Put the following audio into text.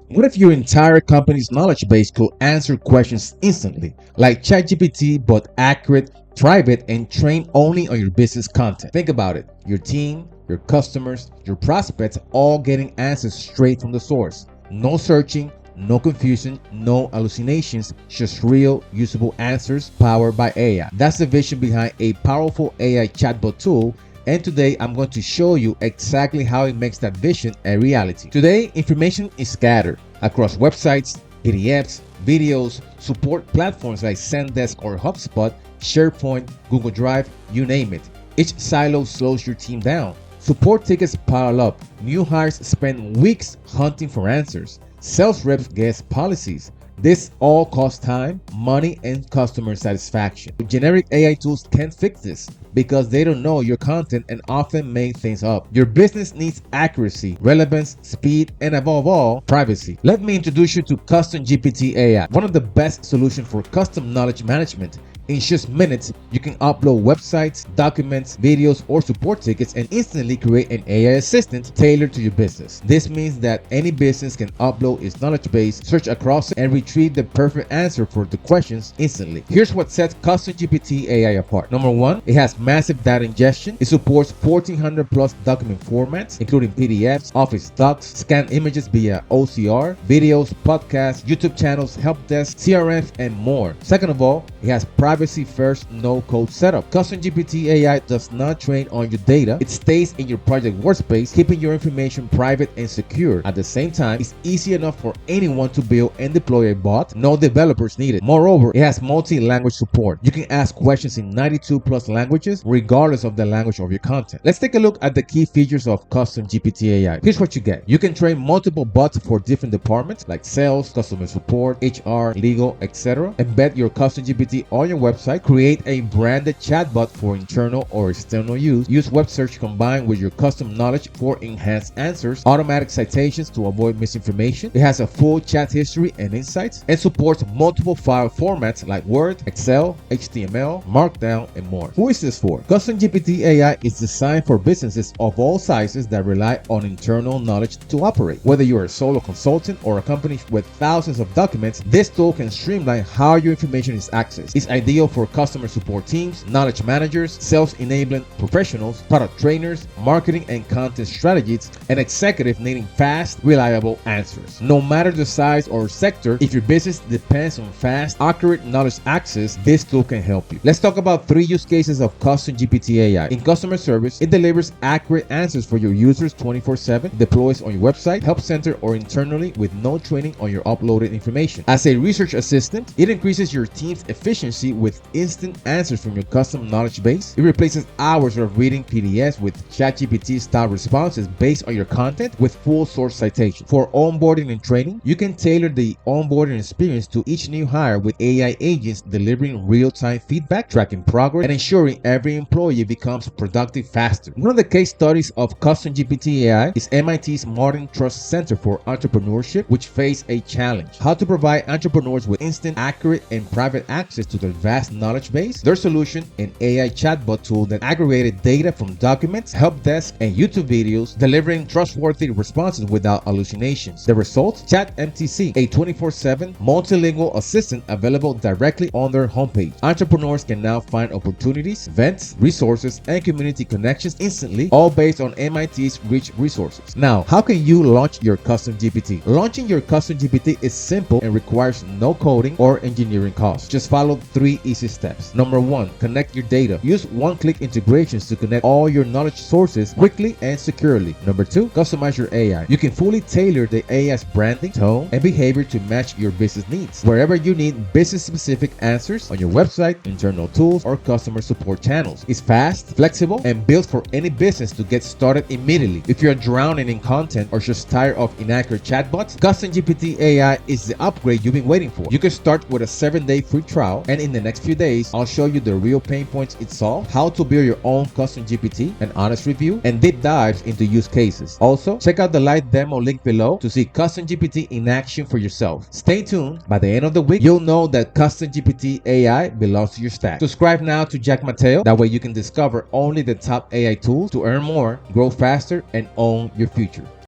What if your entire company's knowledge base could answer questions instantly, like ChatGPT, but accurate, private, and trained only on your business content? Think about it. Your team, your customers, your prospects all getting answers straight from the source. No searching, no confusion, no hallucinations, just real, usable answers powered by AI. That's the vision behind a powerful AI chatbot tool, and today I'm going to show you exactly how it makes that vision a reality. Today, information is scattered across websites, PDFs, videos, support platforms like Zendesk or HubSpot, SharePoint, Google Drive, you name it. Each silo slows your team down. Support tickets pile up. New hires spend weeks hunting for answers. Sales reps guess policies. This all costs time, money, and customer satisfaction. Generic AI tools can't fix this because they don't know your content and often make things up. Your business needs accuracy, relevance, speed, and above all, privacy. Let me introduce you to Customgpt.ai, one of the best solutions for custom knowledge management. In just minutes, you can upload websites, documents, videos, or support tickets and instantly create an AI assistant tailored to your business. This means that any business can upload its knowledge base, search across it, and retrieve the perfect answer for the questions instantly. Here's what sets Customgpt.ai apart. Number one, it has massive data ingestion. It supports 1400 plus document formats, including PDFs, Office docs, scanned images via OCR, videos, podcasts, YouTube channels, help desk, CRM, and more. Second of all, it has privacy first no-code setup. Customgpt.ai does not train on your data. It stays in your project workspace, keeping your information private and secure. At the same time, it's easy enough for anyone to build and deploy a bot. No developers needed. Moreover, it has multi-language support. You can ask questions in 92 plus languages, regardless of the language of your content. Let's take a look at the key features of Customgpt.ai. Here's what you get. You can train multiple bots for different departments like sales, customer support, HR, legal, etc. Embed your Customgpt on your website, create a branded chatbot for internal or external use, use web search combined with your custom knowledge for enhanced answers, automatic citations to avoid misinformation. It has a full chat history and insights, and supports multiple file formats like Word, Excel, HTML, Markdown, and more. Who is this for? Customgpt.ai is designed for businesses of all sizes that rely on internal knowledge to operate. Whether you're a solo consultant or a company with thousands of documents, this tool can streamline how your information is accessed. It's ideal for customer support teams, knowledge managers, sales enablement professionals, product trainers, marketing and content strategists, and executives needing fast, reliable answers. No matter the size or sector, if your business depends on fast, accurate knowledge access, this tool can help you. Let's talk about 3 use cases of Customgpt.ai. In customer service, it delivers accurate answers for your users 24/7, deploys on your website, help center, or internally with no training on your uploaded information. As a research assistant, it increases your team's efficiency with instant answers from your custom knowledge base. It replaces hours of reading PDFs with ChatGPT style responses based on your content with full source citation. For onboarding and training, you can tailor the onboarding experience to each new hire with AI agents delivering real-time feedback, tracking progress, and ensuring every employee becomes productive faster. One of the case studies of Customgpt.ai is MIT's Modern Trust Center for Entrepreneurship, which faced a challenge: how to provide entrepreneurs with instant, accurate, and private access to their vast knowledge base. Their solution, an AI chatbot tool that aggregated data from documents, help desk, and YouTube videos, delivering trustworthy responses without hallucinations. The result? ChatMTC, a 24/7 multilingual assistant available directly on their homepage. Entrepreneurs can now find opportunities, events, resources, and community connections instantly, all based on MIT's rich resources. Now, how can you launch your Customgpt? Launching your Customgpt is simple and requires no coding or engineering costs. Just follow 3 easy steps. Number 1, connect your data. Use one-click integrations to connect all your knowledge sources quickly and securely. Number 2, customize your AI. You can fully tailor the AI's branding, tone, and behavior to match your business needs. Wherever you need business-specific answers on your website, internal tools, or customer support channels. It's fast, flexible, and built for any business to get started immediately. If you're drowning in content or just tired of inaccurate chatbots, Customgpt.ai is the upgrade you've been waiting for. You can start with a 7-day free trial, and in the next few days, I'll show you the real pain points it solves, how to build your own custom GPT, an honest review, and deep dives into use cases. Also, check out the live demo link below to see Custom GPT in action for yourself. Stay tuned. By the end of the week, you'll know that Custom GPT AI belongs to your stack. Subscribe now to Jack Mateo. That way you can discover only the top AI tools to earn more, grow faster, and own your future.